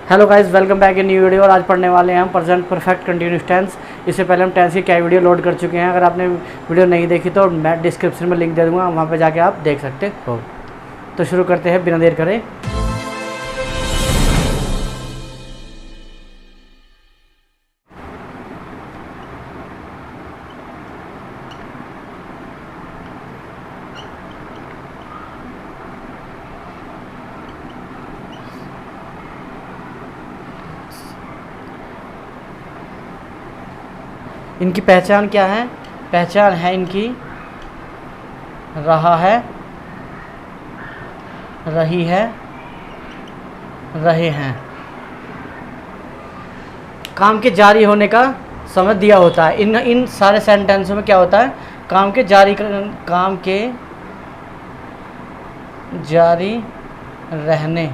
Hello guys, welcome back in new video. और आज पढ़ने वाले हैं हम प्रेजेंट परफेक्ट कंटिन्यूस टेंस। इससे पहले हम टेंस की क्या वीडियो लोड कर चुके हैं। अगर आपने वीडियो नहीं देखी तो मैं डिस्क्रिप्शन में लिंक दे दूँगा, वहाँ पे जाके आप देख सकते हो। तो शुरू करते हैं बिना देर करे। इनकी पहचान क्या है? पहचान है इनकी रहा है, रही है, रहे हैं। काम के जारी होने का समय दिया होता है। इन सारे सेंटेंसों में क्या होता है? काम के जारी रहने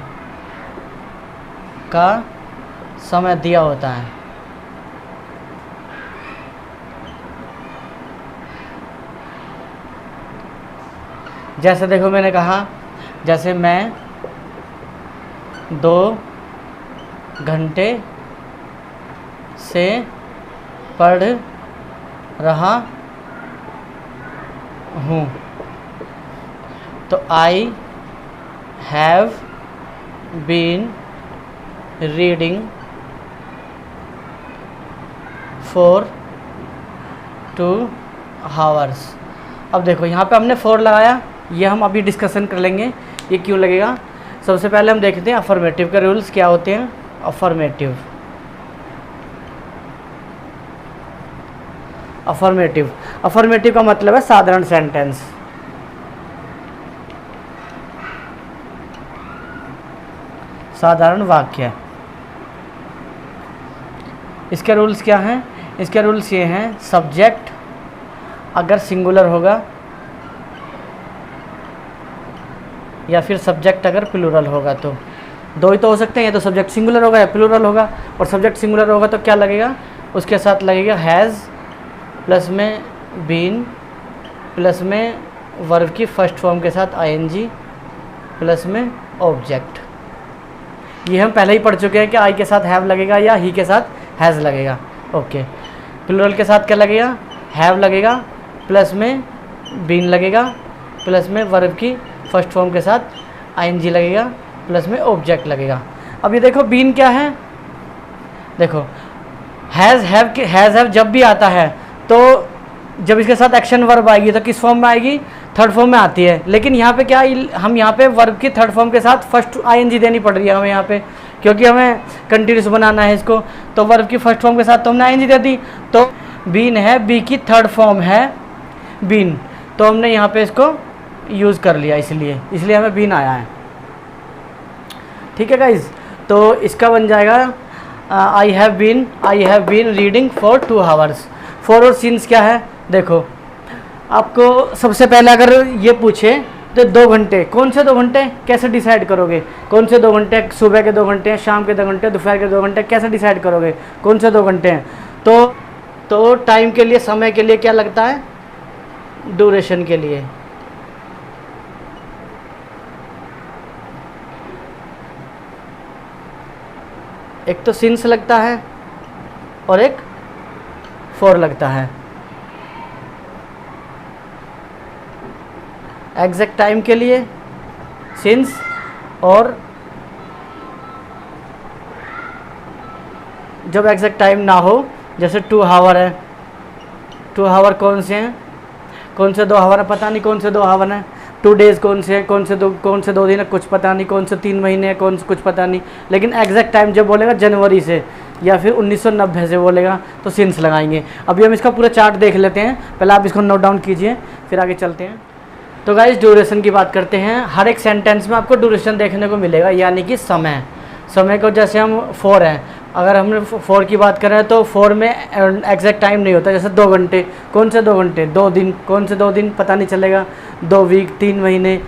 का समय दिया होता है। जैसे देखो, मैंने कहा जैसे मैं 2 घंटे से पढ़ रहा हूँ, तो I have been reading for 2 hours। अब देखो यहाँ पे हमने 4 लगाया, ये हम अभी डिस्कशन कर लेंगे ये क्यों लगेगा। सबसे पहले हम देखते हैं अफर्मेटिव के रूल्स क्या होते हैं। अफर्मेटिव का मतलब है साधारण सेंटेंस। साधारण वाक्य। इसके रूल्स क्या हैं? इसके रूल्स ये हैं, सब्जेक्ट अगर सिंगुलर होगा या फिर सब्जेक्ट अगर प्लूरल होगा, तो 2 ही तो हो सकते हैं, या तो सब्जेक्ट सिंगुलर होगा या प्लूरल होगा। और सब्जेक्ट सिंगुलर होगा तो क्या लगेगा? उसके साथ लगेगा हैज़, प्लस में बीन, प्लस में वर्ब की फर्स्ट फॉर्म के साथ आईएनजी, प्लस में ऑब्जेक्ट। ये हम पहले ही पढ़ चुके हैं कि आई के साथ हैव लगेगा या ही के साथ हैज़ लगेगा। ओके, प्लूरल के साथ क्या लगेगा? हैव लगेगा, प्लस में बीन लगेगा, प्लस में वर्ब की फर्स्ट फॉर्म के साथ आईएनजी लगेगा, प्लस में ऑब्जेक्ट लगेगा। अब ये देखो बीन क्या है? देखो हैज़ हैव जब भी आता है तो जब इसके साथ एक्शन वर्ब आएगी तो किस फॉर्म में आएगी? थर्ड फॉर्म में आती है। लेकिन यहाँ पे क्या, हम यहाँ पे वर्ब की थर्ड फॉर्म के साथ फर्स्ट आईएनजी देनी पड़ रही है हमें यहाँ पे, क्योंकि हमें कंटिन्यूस बनाना है इसको। तो वर्ब की फर्स्ट फॉर्म के साथ तो हमने आईएनजी दे दी। तो बीन है, बी की थर्ड फॉर्म है बीन, तो हमने यहाँ पे इसको यूज़ कर लिया, इसलिए हमें बीन आया है। ठीक है गाइज, तो इसका बन जाएगा I have been reading for 2 hours। For और सिंस क्या है? देखो आपको सबसे पहले अगर ये पूछे तो 2 घंटे, कौन से 2 घंटे कैसे डिसाइड करोगे? कौन से 2 घंटे? सुबह के 2 घंटे हैं, शाम के 2 घंटे, दोपहर के 2 घंटे, कैसे डिसाइड करोगे कौन से 2 घंटे हैं? तो टाइम के लिए, समय के लिए क्या लगता है? ड्यूरेशन के लिए। एक तो सिंस लगता है और एक फॉर लगता है। एग्जैक्ट टाइम के लिए सिंस, और जब एग्जैक्ट टाइम ना हो, जैसे 2 hour है। 2 hour कौन से हैं? कौन से 2 hour है? पता नहीं कौन से 2 hour हैं। 2 days कौन से हैं? कौन से 2 दिन है? कुछ पता नहीं। कौन से 3 महीने हैं? कौन से कुछ पता नहीं। लेकिन एग्जैक्ट टाइम जब बोलेगा जनवरी से या फिर 1990 से बोलेगा तो सिंस लगाएंगे। अभी हम इसका पूरा चार्ट देख लेते हैं, पहले आप इसको नोट डाउन कीजिए, फिर आगे चलते हैं। तो गाइस, ड्यूरेशन की बात करते हैं। हर एक सेंटेंस में आपको ड्यूरेशन देखने को मिलेगा, यानी कि समय को। जैसे हम 4 हैं, अगर हमने 4 की बात करें तो 4 में एग्जैक्ट टाइम नहीं होता। जैसे 2 घंटे, कौन से 2 घंटे? 2 दिन, कौन से 2 दिन? पता नहीं चलेगा। 2 वीक, 3 महीने,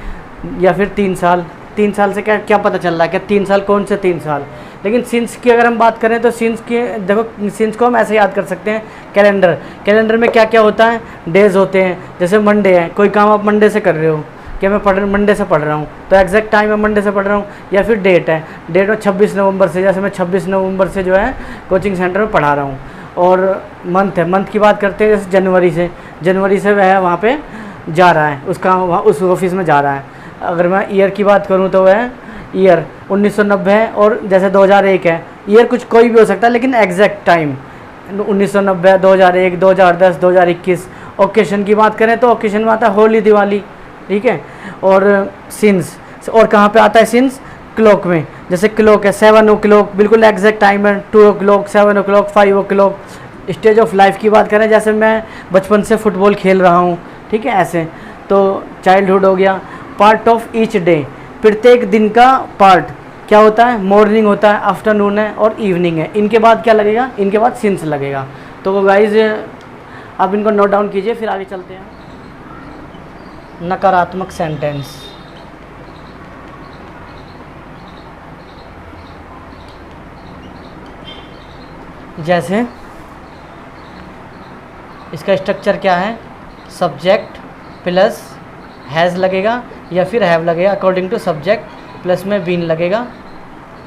या फिर 3 साल। 3 साल से क्या पता चल रहा है? क्या 3 साल? कौन से 3 साल? लेकिन सिंस की अगर हम बात करें तो सिंस की, देखो सिंस को हम ऐसे याद कर सकते हैं, कैलेंडर में क्या क्या होता है? डेज होते हैं। जैसे मंडे है, कोई काम आप मंडे से कर रहे हो कि मैं मंडे से पढ़ रहा हूँ, तो एग्जैक्ट टाइम मैं मंडे से पढ़ रहा हूँ। या फिर डेट है, डेट में 26 नवंबर से, जैसे मैं 26 नवंबर से जो है कोचिंग सेंटर में पढ़ा रहा हूँ। और मंथ है, मंथ की बात करते हैं जैसे जनवरी से वह वहाँ पे जा रहा है, उसका वहाँ उस ऑफिस में जा रहा है। अगर मैं ईयर की बात करूँ तो वह ईयर 1990 है, और जैसे 2001 है, ईयर कुछ कोई भी हो सकता है लेकिन एग्जैक्ट टाइम 1990, 2001, 2010, 2021। ओकेशन की बात करें तो ओकेशन में आता है होली, दिवाली, ठीक है। और सिंस, और कहाँ पे आता है सिंस? क्लॉक में, जैसे क्लॉक है 7 o'clock, बिल्कुल एग्जैक्ट टाइम है, 2 o'clock, 7 o'clock, 5 o'clock। Stage of life की बात करें, जैसे मैं बचपन से फुटबॉल खेल रहा हूँ, ठीक है, ऐसे तो चाइल्डहुड हो गया। पार्ट ऑफ ईच डे, प्रत्येक दिन का पार्ट क्या होता है? मॉर्निंग होता है, आफ्टरनून है और इवनिंग है। इनके बाद क्या लगेगा? इनके बाद सिंस लगेगा। तो गाइज आप इनको नोट डाउन कीजिए, फिर आगे चलते हैं। नकारात्मक सेंटेंस, जैसे इसका स्ट्रक्चर क्या है? सब्जेक्ट प्लस हैज़ लगेगा या फिर हैव लगेगा, अकॉर्डिंग टू सब्जेक्ट, प्लस में बीन लगेगा,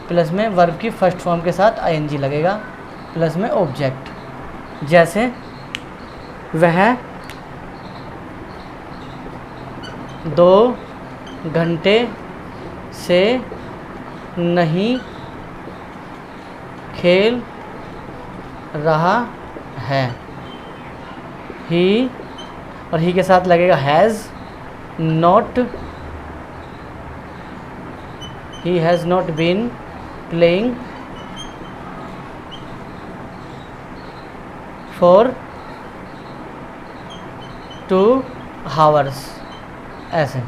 प्लस में वर्ब की फर्स्ट फॉर्म के साथ आईएनजी लगेगा, प्लस में ऑब्जेक्ट। जैसे वह 2 घंटे से नहीं खेल रहा है। ही, और ही के साथ लगेगा has not, he has not been playing for 2 hours। ऐसे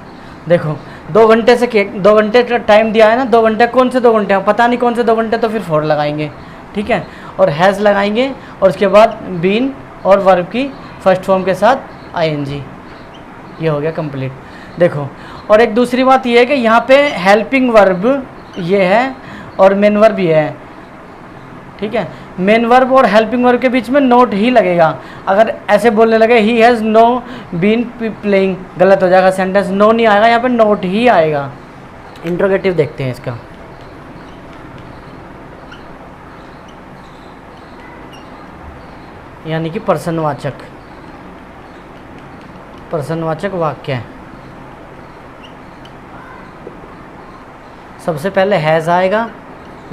देखो 2 घंटे से 2 घंटे का टाइम दिया है ना, 2 घंटे, कौन से 2 घंटे हैं पता नहीं, कौन से 2 घंटे, तो फिर 4 लगाएंगे, ठीक है, और हैज़ लगाएंगे, और उसके बाद बीन और वर्ब की फर्स्ट फॉर्म के साथ आईएनजी। ये हो गया कंप्लीट। देखो, और एक दूसरी बात ये है कि यहाँ पे हेल्पिंग वर्ब ये है और मेन वर्ब ये है, ठीक है। मेन वर्ब और हेल्पिंग वर्ब के बीच में नोट ही लगेगा। अगर ऐसे बोलने लगे he has no been playing, गलत हो जाएगा सेंटेंस, नो नहीं आएगा, यहाँ पे नोट ही आएगा। इंट्रोगेटिव देखते हैं इसका। यानी कि पर्सनवाचक वाक्य है। सबसे पहले हैज़ आएगा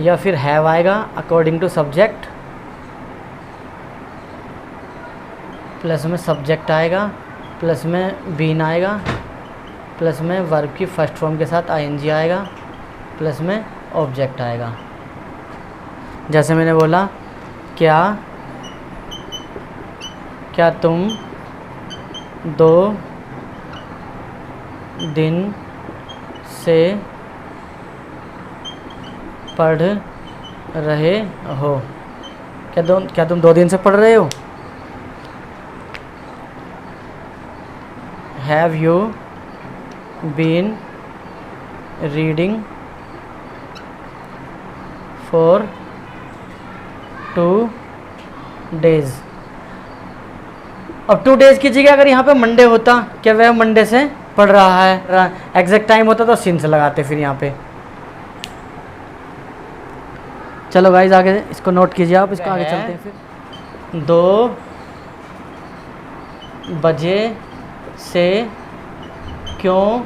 या फिर हैव आएगा, अकॉर्डिंग टू सब्जेक्ट, प्लस में सब्जेक्ट आएगा, प्लस में बीन आएगा, प्लस में वर्ब की फर्स्ट फॉर्म के साथ आईएनजी आएगा, प्लस में ऑब्जेक्ट आएगा। जैसे मैंने बोला, क्या तुम 2 दिन से पढ़ रहे हो? क्या तुम 2 दिन से पढ़ रहे हो? Have you been reading for 2 days? अब 2 days की जगह अगर यहाँ पे मंडे होता, क्या वह मंडे से पढ़ रहा है, एग्जैक्ट टाइम होता तो सिंस लगाते फिर यहाँ पे। चलो गाइज आगे इसको नोट कीजिए आप, इसको आगे चलते हैं फिर। 2 बजे से क्यों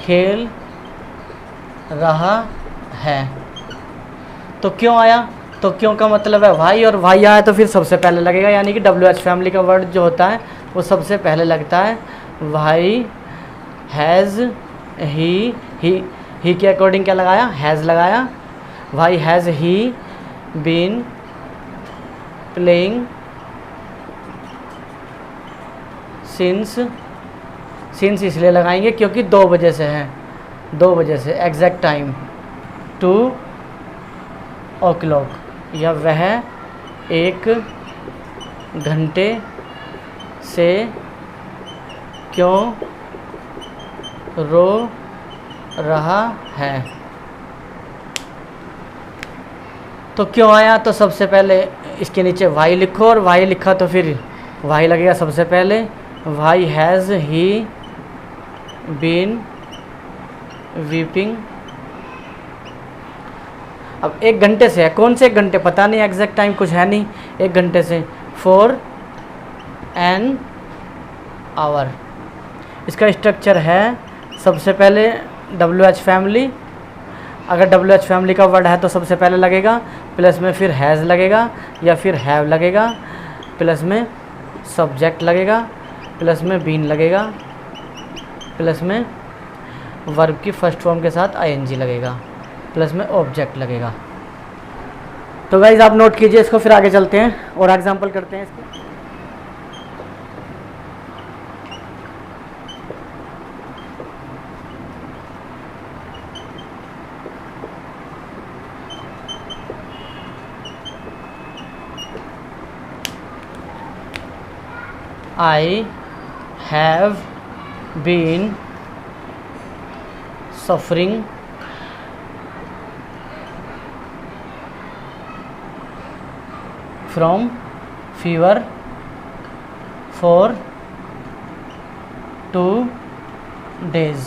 खेल रहा है? तो क्यों आया, तो क्यों का मतलब है वाई, और वाई आया तो फिर सबसे पहले लगेगा, यानी कि WH फैमिली का वर्ड जो होता है वो सबसे पहले लगता है। वाई हैज़ ही के अकॉर्डिंग क्या लगाया? हैज़ लगाया। Why has he been playing since इसलिए लगाएंगे क्योंकि 2 बजे से है, 2 बजे से एग्जैक्ट टाइम 2 o'clock, या वह 1 घंटे से क्यों रो रहा है? तो क्यों आया, तो सबसे पहले इसके नीचे वाई लिखो, और वाई लिखा तो फिर वाई लगेगा सबसे पहले। Why has he been weeping. अब 1 घंटे से है, कौन से 1 घंटे पता नहीं, एग्जैक्ट टाइम कुछ है नहीं, 1 घंटे से, फॉर एन आवर। इसका स्ट्रक्चर है सबसे पहले WH फैमिली, अगर WH फैमिली का वर्ड है तो सबसे पहले लगेगा, प्लस में फिर हैज़ लगेगा या फिर हैव लगेगा, प्लस में सब्जेक्ट लगेगा, प्लस में बीन लगेगा, प्लस में वर्ब की फर्स्ट फॉर्म के साथ ING लगेगा, प्लस में ऑब्जेक्ट लगेगा। तो गाइज आप नोट कीजिए इसको, फिर आगे चलते हैं और एग्जांपल करते हैं इसके। I have been suffering from fever for 2 days।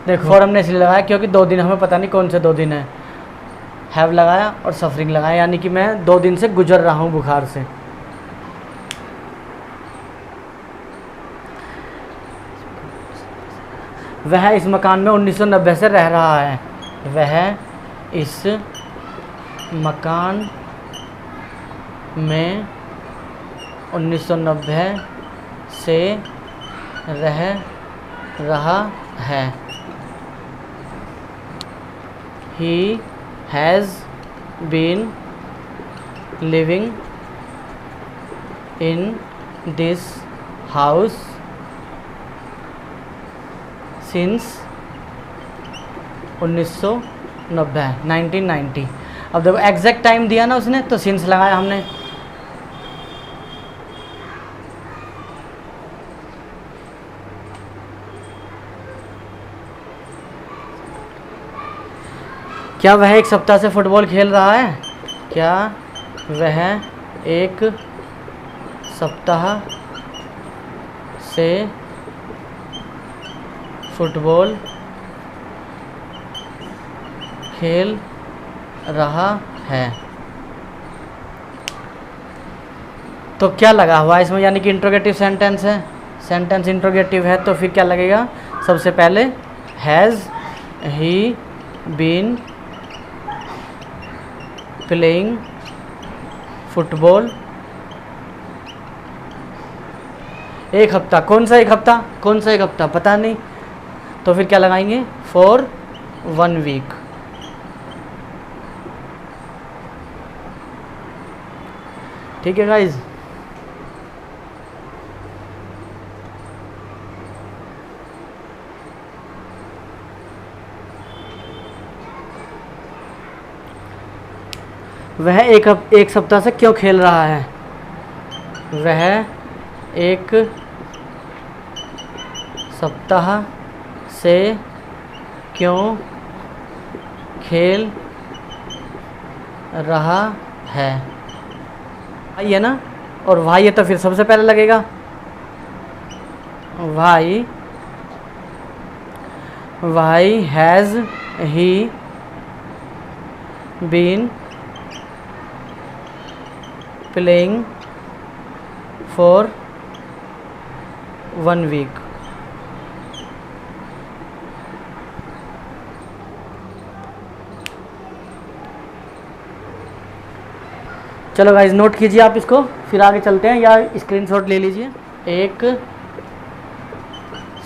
देखो फॉर हमने इसलिए लगाया क्योंकि 2 दिन, हमें पता नहीं कौन से 2 दिन है। हैव लगाया और सफरिंग लगाया, यानी कि मैं 2 दिन से गुजर रहा हूँ बुखार से। वह इस मकान में 1990 से रह रहा है। वह इस मकान में 1990 से रह रहा है। He has been living in this house since 1990। अब देखो एग्जैक्ट टाइम दिया ना उसने, तो सिंस लगाया हमने। क्या वह 1 सप्ताह से फुटबॉल खेल रहा है? क्या वह 1 सप्ताह से फुटबॉल खेल रहा है? तो क्या लगा हुआ इसमें, यानी कि इंट्रोगेटिव सेंटेंस है, सेंटेंस इंट्रोगेटिव है, तो फिर क्या लगेगा? सबसे पहले has he been playing football 1 हफ्ता। कौन सा 1 हफ्ता, कौन सा 1 हफ्ता पता नहीं, तो फिर क्या लगाएंगे? For 1 week. ठीक है गाइज। वह एक सप्ताह से क्यों खेल रहा है? वह 1 सप्ताह से क्यों खेल रहा है? भाई है ना, और भाई है तो फिर सबसे पहले लगेगा भाई। भाई has he been playing for 1 week. चलो गाइज नोट कीजिए आप इसको, फिर आगे चलते हैं, या स्क्रीनशॉट ले लीजिए। 1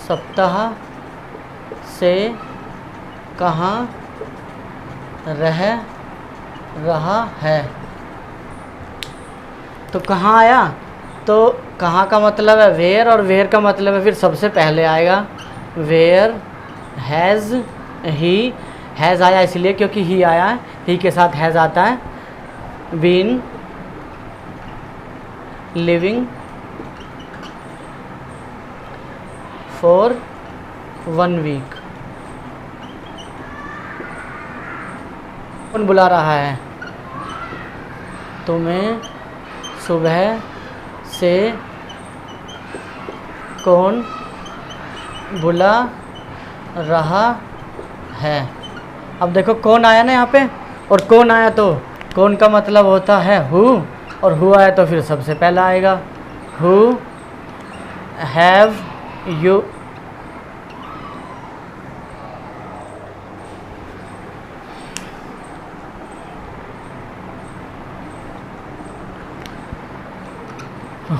सप्ताह से कहाँ रह रहा है? तो कहाँ आया, तो कहाँ का मतलब है वेयर, और वेयर का मतलब है फिर सबसे पहले आएगा वेयर। हैज़ ही, हैज़ आया इसलिए क्योंकि ही आया है, ही के साथ हैज़ आता है। Been living for 1 week. कौन बुला रहा है? तुम्हें सुबह से कौन बुला रहा है। अब देखो कौन आया ना यहाँ पे, और कौन आया तो कौन का मतलब होता है हु, और हु आया तो फिर सबसे पहला आएगा who have you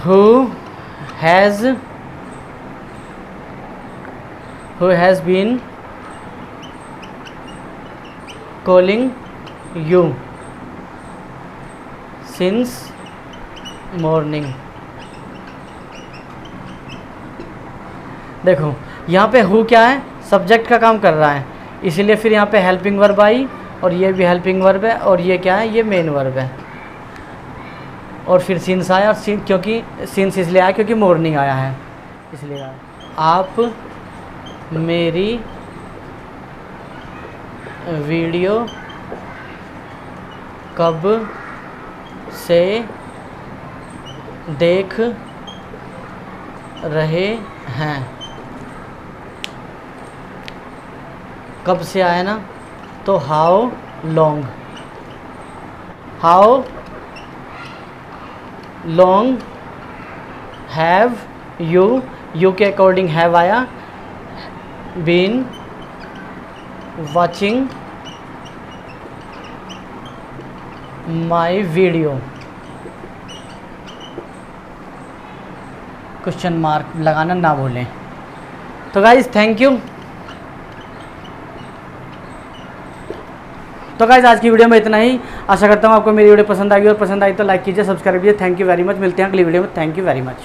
who has been calling you since morning। देखो यहाँ पे हु क्या है, सब्जेक्ट का काम कर रहा है, इसीलिए फिर यहाँ पे हेल्पिंग वर्ब आई, और ये भी हेल्पिंग वर्ब है, और ये क्या है, ये मेन वर्ब है। और फिर सिंस आया, और क्योंकि सिंस इसलिए आया क्योंकि मॉर्निंग आया है, इसलिए आया। आप मेरी वीडियो कब से देख रहे हैं। कब से आया ना, तो हाउ लॉन्ग हैव यू के अकॉर्डिंग हैव आया, been watching my video, question mark लगाना ना भूलें। तो गाइज थैंक यू। तो गाइज आज की वीडियो में इतना ही। आशा करता हूँ आपको मेरी वीडियो पसंद आई, और पसंद आई तो लाइक कीजिए, सब्सक्राइब कीजिए। Thank you very much. मिलते हैं अगली वीडियो में। Thank you very much.